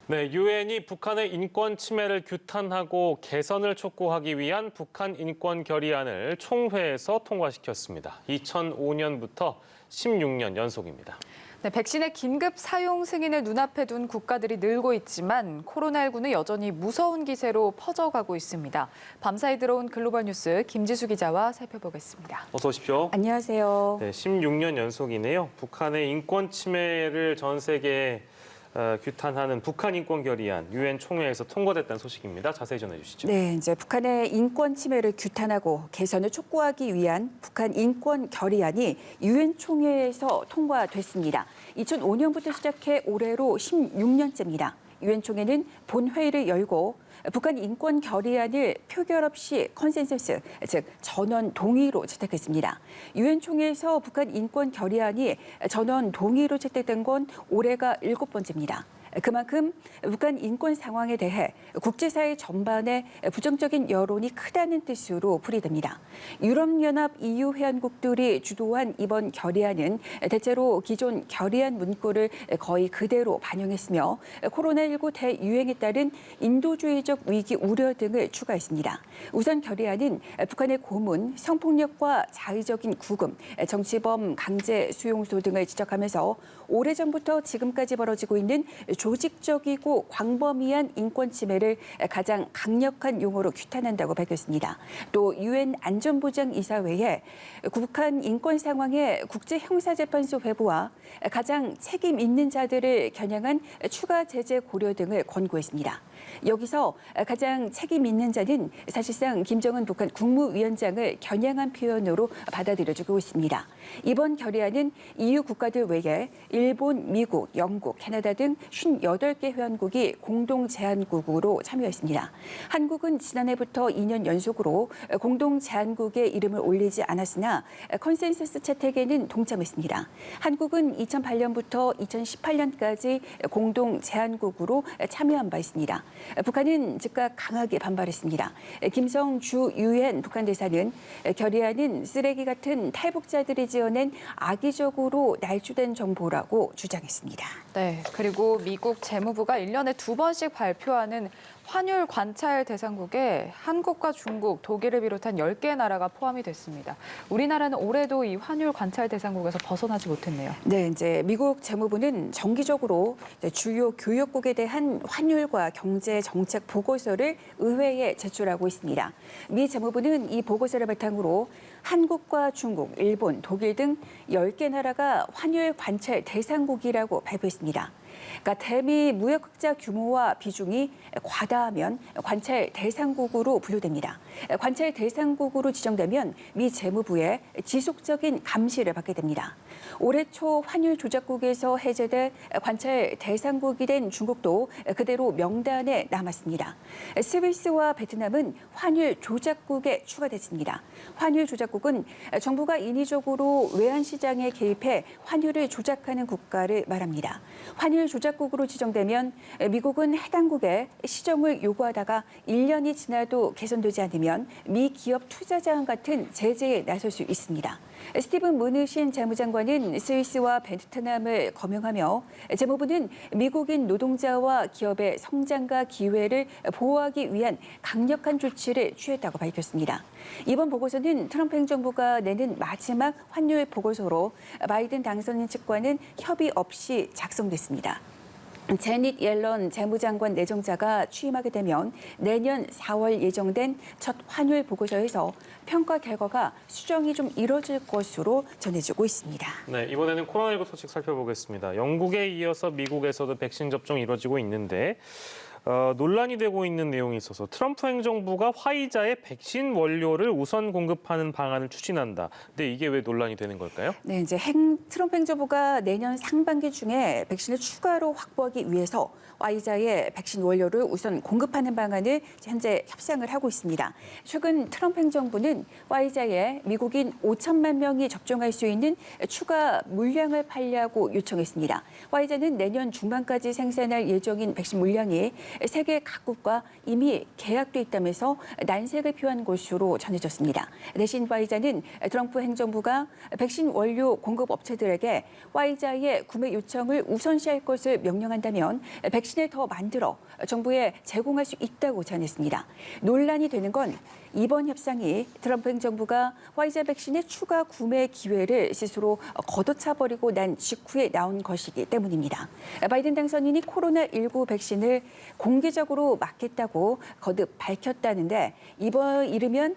네, 유엔이 북한의 인권 침해를 규탄하고 개선을 촉구하기 위한 북한 인권 결의안을 총회에서 통과시켰습니다. 2005년부터 16년 연속입니다. 네, 백신의 긴급 사용 승인을 눈앞에 둔 국가들이 늘고 있지만 코로나19는 여전히 무서운 기세로 퍼져가고 있습니다. 밤사이 들어온 글로벌 뉴스 김지수 기자와 살펴보겠습니다. 어서 오십시오. 안녕하세요. 네, 16년 연속이네요. 북한의 인권 침해를 전 세계에 규탄하는 북한 인권 결의안 유엔 총회에서 통과됐다는 소식입니다. 자세히 전해 주시죠. 네, 이제 북한의 인권 침해를 규탄하고 개선을 촉구하기 위한 북한 인권 결의안이 유엔 총회에서 통과됐습니다. 2005년부터 시작해 올해로 16년째입니다. 유엔 총회는 본회의를 열고 북한 인권 결의안을 표결 없이 컨센서스, 즉 전원 동의로 채택했습니다. 유엔 총회에서 북한 인권 결의안이 전원 동의로 채택된 건 올해가 7번째입니다. 그만큼 북한 인권 상황에 대해 국제사회 전반에 부정적인 여론이 크다는 뜻으로 풀이됩니다. 유럽연합 EU 회원국들이 주도한 이번 결의안은 대체로 기존 결의안 문구를 거의 그대로 반영했으며 코로나19 대유행에 따른 인도주의적 위기 우려 등을 추가했습니다. 우선 결의안은 북한의 고문, 성폭력과 자의적인 구금, 정치범 강제 수용소 등을 지적하면서 오래전부터 지금까지 벌어지고 있는 조직적이고 광범위한 인권 침해를 가장 강력한 용어로 규탄한다고 밝혔습니다. 또 유엔 안전보장이사회에 북한 인권 상황에 국제형사재판소 회부와 가장 책임 있는 자들을 겨냥한 추가 제재 고려 등을 권고했습니다. 여기서 가장 책임 있는 자는 사실상 김정은 북한 국무위원장을 겨냥한 표현으로 받아들여지고 있습니다. 이번 결의안은 EU 국가들 외에 일본, 미국, 영국, 캐나다 등 58개 회원국이 공동 제안국으로 참여했습니다. 한국은 지난해부터 2년 연속으로 공동 제안국의 이름을 올리지 않았으나 컨센서스 채택에는 동참했습니다. 한국은 2008년부터 2018년까지 공동 제안국으로 참여한 바 있습니다. 북한은 즉각 강하게 반발했습니다. 김성주 유엔 북한 대사는 결의안은 쓰레기 같은 탈북자들이 지어낸 악의적으로 날조된 정보라고 주장했습니다. 네, 그리고 미국 재무부가 1년에 2번씩 발표하는 환율 관찰 대상국에 한국과 중국, 독일을 비롯한 10개 나라가 포함이 됐습니다. 우리나라는 올해도 이 환율 관찰 대상국에서 벗어나지 못했네요. 네, 이제 미국 재무부는 정기적으로 주요 교역국에 대한 환율과 경제 정책 보고서를 의회에 제출하고 있습니다. 미 재무부는 이 보고서를 바탕으로 한국과 중국, 일본, 독일 등 10개 나라가 환율 관찰 대상국이라고 발표했습니다. 그러니까 대미 무역 흑자 규모와 비중이 과다하면 관찰 대상국으로 분류됩니다. 관찰 대상국으로 지정되면 미 재무부의 지속적인 감시를 받게 됩니다. 올해 초 환율 조작국에서 해제돼 관찰 대상국이 된 중국도 그대로 명단에 남았습니다. 스위스와 베트남은 환율 조작국에 추가됐습니다. 환율 조작국은 정부가 인위적으로 외환 시장에 개입해 환율을 조작하는 국가를 말합니다. 환율 조작국으로 지정되면 미국은 해당국에 시정을 요구하다가 1년이 지나도 개선되지 않으면 미 기업 투자 제한 같은 제재에 나설 수 있습니다. 스티븐 무누신 재무장관은 스위스와 베트남을 거명하며 재무부는 미국인 노동자와 기업의 성장과 기회를 보호하기 위한 강력한 조치를 취했다고 밝혔습니다. 이번 보고서는 트럼프 행정부가 내는 마지막 환율 보고서로 바이든 당선인 측과는 협의 없이 작성됐습니다. 제닛 옐런 재무장관 내정자가 취임하게 되면 내년 4월 예정된 첫 환율 보고서에서 평가 결과가 수정이 좀 이뤄질 것으로 전해지고 있습니다. 네, 이번에는 코로나19 소식 살펴보겠습니다. 영국에 이어서 미국에서도 백신 접종이 이루어지고 있는데 논란이 되고 있는 내용이 있어서 트럼프 행정부가 화이자의 백신 원료를 우선 공급하는 방안을 추진한다. 근데 이게 왜 논란이 되는 걸까요? 네, 이제 트럼프 행정부가 내년 상반기 중에 백신을 추가로 확보하기 위해서 화이자의 백신 원료를 우선 공급하는 방안을 현재 협상을 하고 있습니다. 최근 트럼프 행정부는 화이자에 미국인 5천만 명이 접종할 수 있는 추가 물량을 팔려고 요청했습니다. 화이자는 내년 중반까지 생산할 예정인 백신 물량이 세계 각국과 이미 계약돼 있다면서 난색을 표한 것으로 전해졌습니다. 대신 화이자는 트럼프 행정부가 백신 원료 공급 업체들에게 화이자의 구매 요청을 우선시할 것을 명령한다면 백신을 더 만들어 정부에 제공할 수 있다고 전했습니다. 논란이 되는 건 이번 협상이 트럼프 행정부가 화이자 백신의 추가 구매 기회를 스스로 걷어차버리고 난 직후에 나온 것이기 때문입니다. 바이든 당선인이 코로나19 백신을 공개적으로 맞겠다고 거듭 밝혔다는데 이르면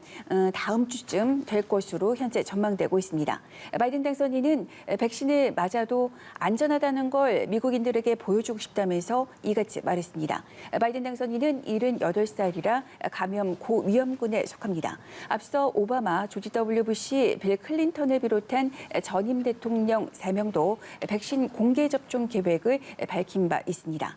다음 주쯤 될 것으로 현재 전망되고 있습니다. 바이든 당선인은 백신을 맞아도 안전하다는 걸 미국인들에게 보여주고 싶다면서 이같이 말했습니다. 바이든 당선인은 78살이라 감염 고위험군에 속합니다. 앞서 오바마, 조지 W. 부시, 빌 클린턴을 비롯한 전임 대통령 3명도 백신 공개 접종 계획을 밝힌 바 있습니다.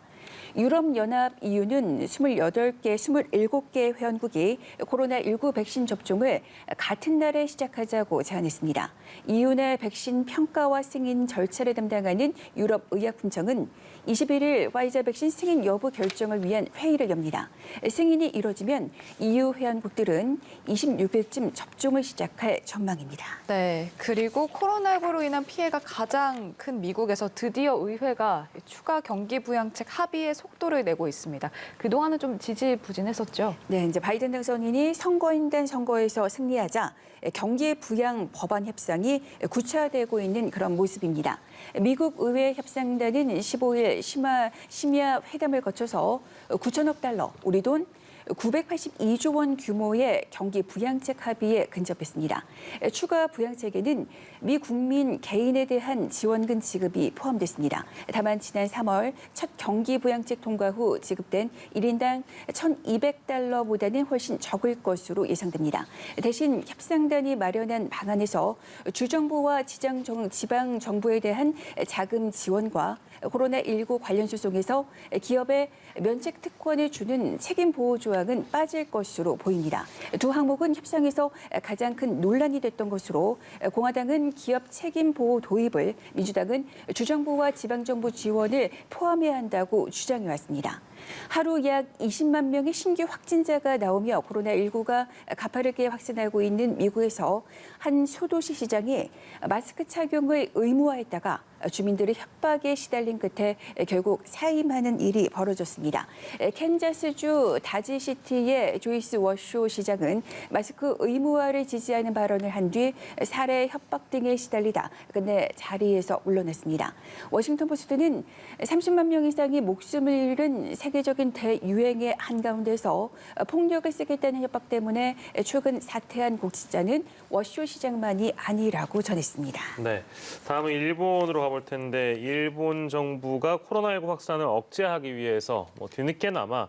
유럽연합 EU는 28개, 27개 회원국이 코로나19 백신 접종을 같은 날에 시작하자고 제안했습니다. EU 내 백신 평가와 승인 절차를 담당하는 유럽의약품청은 21일 화이자 백신 승인 여부 결정을 위한 회의를 엽니다. 승인이 이뤄지면 EU 회원국들은 26일쯤 접종을 시작할 전망입니다. 네, 그리고 코로나19로 인한 피해가 가장 큰 미국에서 드디어 의회가 추가 경기 부양책 합의의 속도를 내고 있습니다. 그동안은 좀 지지부진했었죠. 네, 이제 바이든 당선인이 선거인단 선거에서 승리하자 경기 부양 법안 협상이 구체화되고 있는 그런 모습입니다. 미국 의회 협상단은 15일 심야 회담을 거쳐서 9천억 달러, 우리 돈 982조 원 규모의 경기 부양책 합의에 근접했습니다. 추가 부양책에는 미 국민 개인에 대한 지원금 지급이 포함됐습니다. 다만 지난 3월 첫 경기 부양책 통과 후 지급된 1인당 1,200달러보다는 훨씬 적을 것으로 예상됩니다. 대신 협상단이 마련한 방안에서 주정부와 지방 정부에 대한 자금 지원과 코로나19 관련 소송에서 기업에 면책 특권을 주는 책임 보호 조항은 빠질 것으로 보입니다. 두 항목은 협상에서 가장 큰 논란이 됐던 것으로 공화당은 기업 책임 보호 도입을, 민주당은 주정부와 지방정부 지원을 포함해야 한다고 주장해 왔습니다. 하루 약 20만 명의 신규 확진자가 나오며 코로나19가 가파르게 확산하고 있는 미국에서 한 소도시 시장이 마스크 착용을 의무화했다가 주민들의 협박에 시달린 끝에 결국 사임하는 일이 벌어졌습니다. 캔자스주 다지시티의 조이스 워쇼 시장은 마스크 의무화를 지지하는 발언을 한 뒤 살해, 협박 등에 시달리다 끝내 자리에서 물러났습니다. 워싱턴 포스트는 30만 명 이상이 목숨을 잃은 세계적인 대유행의 한가운데서 폭력을 쓰겠다는 협박 때문에 최근 사퇴한 공직자는 워쇼 시장만이 아니라고 전했습니다. 네, 다음은 일본으로 가볼 텐데 일본 정부가 코로나19 확산을 억제하기 위해서 뒤늦게나마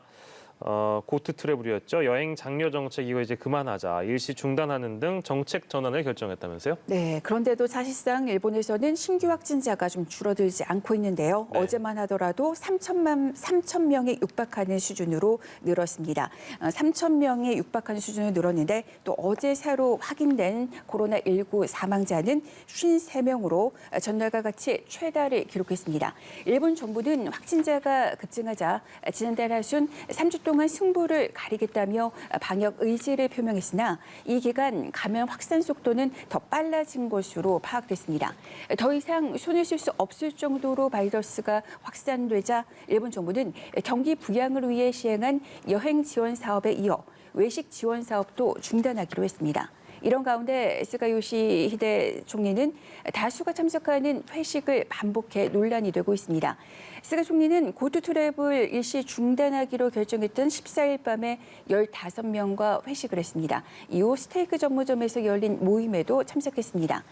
고트 트래블이었죠. 여행 장려 정책 이거 이제 그만하자, 일시 중단하는 등 정책 전환을 결정했다면서요? 네, 그런데도 사실상 일본에서는 신규 확진자가 좀 줄어들지 않고 있는데요. 네. 어제만 하더라도 3천 명에 육박하는 수준으로 늘었습니다. 3천 명에 육박하는 수준으로 늘었는데 또 어제 새로 확인된 코로나19 사망자는 53명으로 전날과 같이 최다를 기록했습니다. 일본 정부는 확진자가 급증하자 지난달 하순 3주 동안 승부를 가리겠다며 방역 의지를 표명했으나 이 기간 감염 확산 속도는 더 빨라진 것으로 파악됐습니다. 더 이상 손을 쓸 수 없을 정도로 바이러스가 확산되자 일본 정부는 경기 부양을 위해 시행한 여행 지원 사업에 이어 외식 지원 사업도 중단하기로 했습니다. 이런 가운데 스가 요시히데 총리는 다수가 참석하는 회식을 반복해 논란이 되고 있습니다. 스가 총리는 고투 트래블 일시 중단하기로 결정했던 14일 밤에 15명과 회식을 했습니다. 이후 스테이크 전문점에서 열린 모임에도 참석했습니다.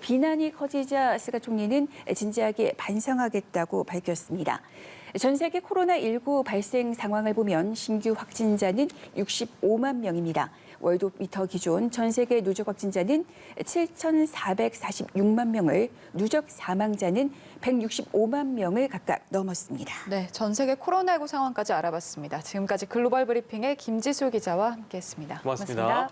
비난이 커지자 스가 총리는 진지하게 반성하겠다고 밝혔습니다. 전 세계 코로나19 발생 상황을 보면 신규 확진자는 65만 명입니다. 월드미터 기준 전 세계 누적 확진자는 7,446만 명을, 누적 사망자는 165만 명을 각각 넘었습니다. 네, 전 세계 코로나19 상황까지 알아봤습니다. 지금까지 글로벌 브리핑의 김지수 기자와 함께했습니다. 고맙습니다.